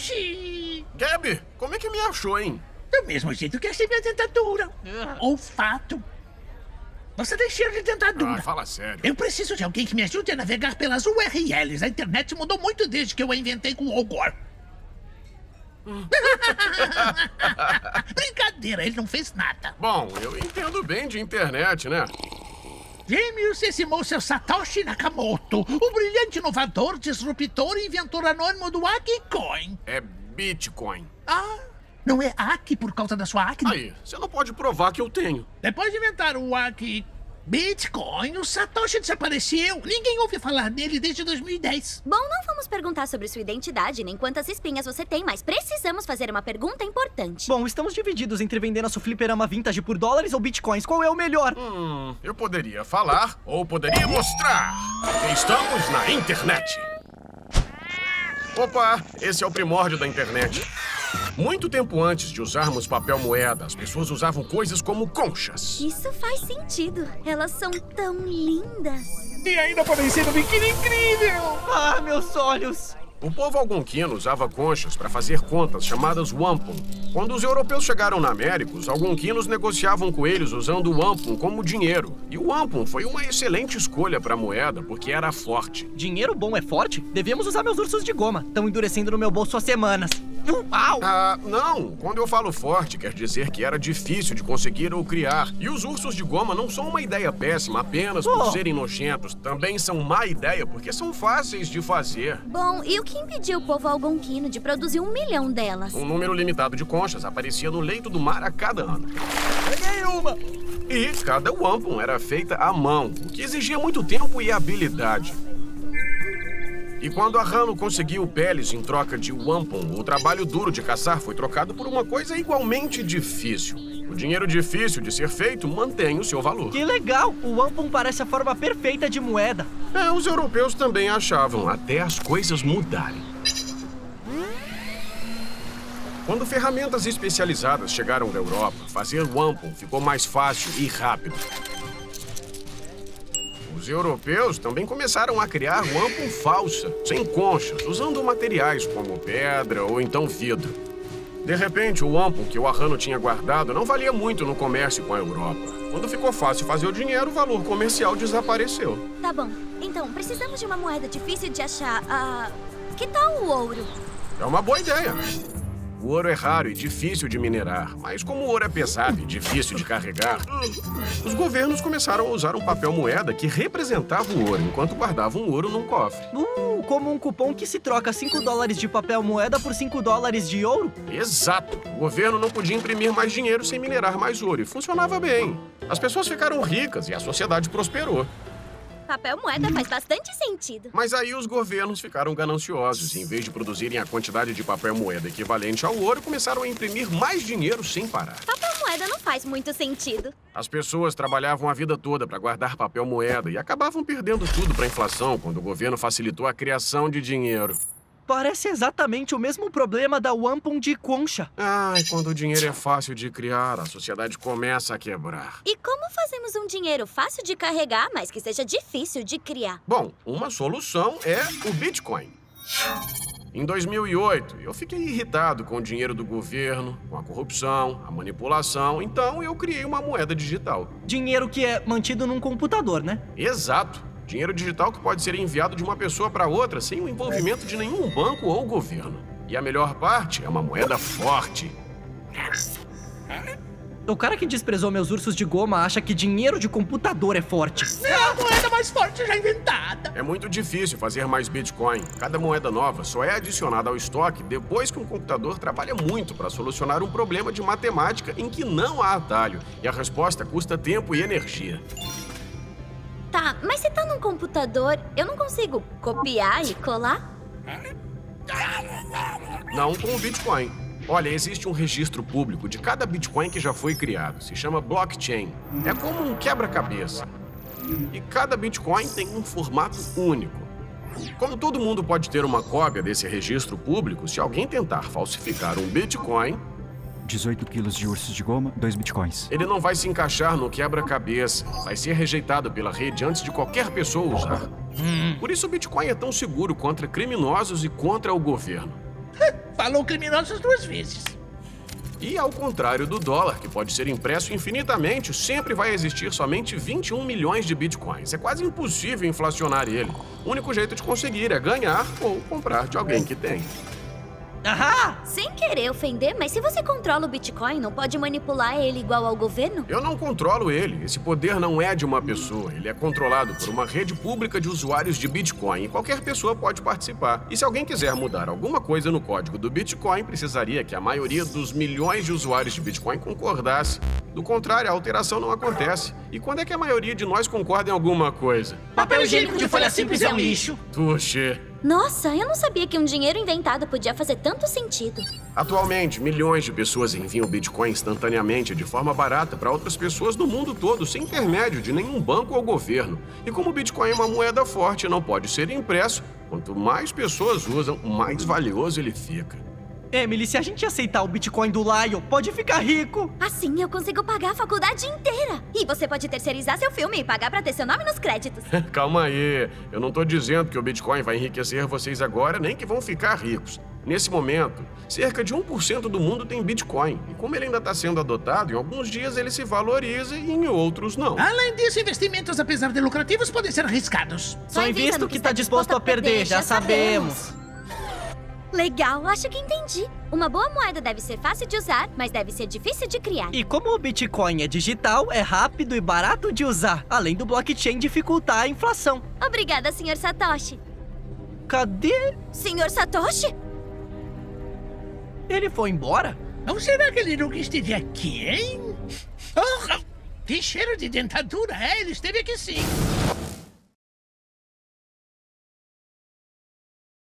Satoshi! Gabi, como é que me achou, hein? Do mesmo jeito que achei minha dentadura. Olfato. Você tem cheiro de dentadura. Fala sério. Eu preciso de alguém que me ajude a navegar pelas URLs. A internet mudou muito desde que eu a inventei com o Ogor. Brincadeira, ele não fez nada. Bom, eu entendo bem de internet, né? Gêmeos, esse moço é o Satoshi Nakamoto, o brilhante inovador, disruptor e inventor anônimo do Akicoin. É Bitcoin. Ah, não é Aki por causa da sua acne? Aí, você não pode provar que eu tenho. Depois de inventar o Aki Bitcoin, o Satoshi desapareceu. Ninguém ouve falar nele desde 2010. Bom, não vamos perguntar sobre sua identidade nem quantas espinhas você tem, mas precisamos fazer uma pergunta importante. Bom, estamos divididos entre vender nosso fliperama vintage por dólares ou bitcoins. Qual é o melhor? Eu poderia falar ou poderia mostrar que estamos na internet. Opa, esse é o primórdio da internet. Muito tempo antes de usarmos papel moeda, as pessoas usavam coisas como conchas. Isso faz sentido. Elas são tão lindas. E ainda podem ser um biquíni incrível. Ah, meus olhos! O povo algonquino usava conchas para fazer contas chamadas wampum. Quando os europeus chegaram na América, os algonquinos negociavam com eles usando o wampum como dinheiro. E o wampum foi uma excelente escolha para a moeda porque era forte. Dinheiro bom é forte? Devemos usar meus ursos de goma. Estão endurecendo no meu bolso há semanas. Au! Não. Quando eu falo forte, quer dizer que era difícil de conseguir ou criar. E os ursos de goma não são uma ideia péssima apenas por serem nojentos. Também são má ideia porque são fáceis de fazer. Bom, e o que impediu o povo algonquino de produzir 1 milhão delas? Um número limitado de conchas aparecia no leito do mar a cada ano. Peguei uma! E cada wampum era feita à mão, o que exigia muito tempo e habilidade. E quando a Rano conseguiu peles em troca de wampum, o trabalho duro de caçar foi trocado por uma coisa igualmente difícil. O dinheiro difícil de ser feito mantém o seu valor. Que legal! O wampum parece a forma perfeita de moeda. Os europeus também achavam, até as coisas mudarem. Quando ferramentas especializadas chegaram da Europa, fazer wampum ficou mais fácil e rápido. Os europeus também começaram a criar wampum falsa, sem conchas, usando materiais como pedra ou então vidro. De repente, o wampum que o Arrano tinha guardado não valia muito no comércio com a Europa. Quando ficou fácil fazer o dinheiro, o valor comercial desapareceu. Tá bom. Então, precisamos de uma moeda difícil de achar. Que tal o ouro? É uma boa ideia. O ouro é raro e difícil de minerar, mas como o ouro é pesado e difícil de carregar, os governos começaram a usar um papel moeda que representava o ouro, enquanto guardavam o ouro num cofre. Como um cupom que se troca $5 de papel moeda por $5 de ouro? Exato! O governo não podia imprimir mais dinheiro sem minerar mais ouro, e funcionava bem. As pessoas ficaram ricas e a sociedade prosperou. Papel moeda faz bastante sentido. Mas aí os governos ficaram gananciosos e, em vez de produzirem a quantidade de papel moeda equivalente ao ouro, começaram a imprimir mais dinheiro sem parar. Papel moeda não faz muito sentido. As pessoas trabalhavam a vida toda para guardar papel moeda e acabavam perdendo tudo para a inflação quando o governo facilitou a criação de dinheiro. Parece exatamente o mesmo problema da wampum de concha. E quando o dinheiro é fácil de criar, a sociedade começa a quebrar. E como fazemos um dinheiro fácil de carregar, mas que seja difícil de criar? Bom, uma solução é o Bitcoin. Em 2008, eu fiquei irritado com o dinheiro do governo, com a corrupção, a manipulação, então eu criei uma moeda digital. Dinheiro que é mantido num computador, né? Exato. Dinheiro digital que pode ser enviado de uma pessoa para outra sem o envolvimento de nenhum banco ou governo. E a melhor parte é uma moeda forte. O cara que desprezou meus ursos de goma acha que dinheiro de computador é forte. É a moeda mais forte já inventada. É muito difícil fazer mais Bitcoin. Cada moeda nova só é adicionada ao estoque depois que um computador trabalha muito para solucionar um problema de matemática em que não há atalho. E a resposta custa tempo e energia. Tá, mas se tá num computador, eu não consigo copiar e colar? Não com o Bitcoin. Olha, existe um registro público de cada Bitcoin que já foi criado. Se chama blockchain. É como um quebra-cabeça. E cada Bitcoin tem um formato único. Como todo mundo pode ter uma cópia desse registro público, se alguém tentar falsificar um Bitcoin, 18 quilos de ursos de goma, 2 bitcoins. ele não vai se encaixar no quebra-cabeça. Vai ser rejeitado pela rede antes de qualquer pessoa usar. Por isso o Bitcoin é tão seguro contra criminosos e contra o governo. Falou criminosos 2 vezes. E ao contrário do dólar, que pode ser impresso infinitamente, sempre vai existir somente 21 milhões de bitcoins. É quase impossível inflacionar ele. O único jeito de conseguir é ganhar ou comprar de alguém que tem. Ahá! Sem querer ofender, mas se você controla o Bitcoin, não pode manipular ele igual ao governo? Eu não controlo ele. Esse poder não é de uma pessoa. Ele é controlado por uma rede pública de usuários de Bitcoin e qualquer pessoa pode participar. E se alguém quiser mudar alguma coisa no código do Bitcoin, precisaria que a maioria dos milhões de usuários de Bitcoin concordasse. Do contrário, a alteração não acontece. E quando é que a maioria de nós concorda em alguma coisa? Papel higiênico de folha simples é um lixo. Tuxê. Nossa, eu não sabia que um dinheiro inventado podia fazer tanto sentido. Atualmente, milhões de pessoas enviam Bitcoin instantaneamente de forma barata para outras pessoas do mundo todo, sem intermédio de nenhum banco ou governo. E como o Bitcoin é uma moeda forte e não pode ser impresso, quanto mais pessoas usam, mais valioso ele fica. Emily, se a gente aceitar o Bitcoin do Lion, pode ficar rico. Assim eu consigo pagar a faculdade inteira. E você pode terceirizar seu filme e pagar pra ter seu nome nos créditos. Calma aí, eu não tô dizendo que o Bitcoin vai enriquecer vocês agora, nem que vão ficar ricos. Nesse momento, cerca de 1% do mundo tem Bitcoin. E como ele ainda está sendo adotado, em alguns dias ele se valoriza e em outros não. Além disso, investimentos, apesar de lucrativos, podem ser arriscados. Só invista o que está disposto a perder, já sabemos. Legal, acho que entendi. Uma boa moeda deve ser fácil de usar, mas deve ser difícil de criar. E como o Bitcoin é digital, é rápido e barato de usar, além do blockchain dificultar a inflação. Obrigada, Sr. Satoshi. Cadê? Sr. Satoshi? Ele foi embora? Ou será que ele nunca esteve aqui, hein? Oh, tem cheiro de dentadura, ele esteve aqui sim.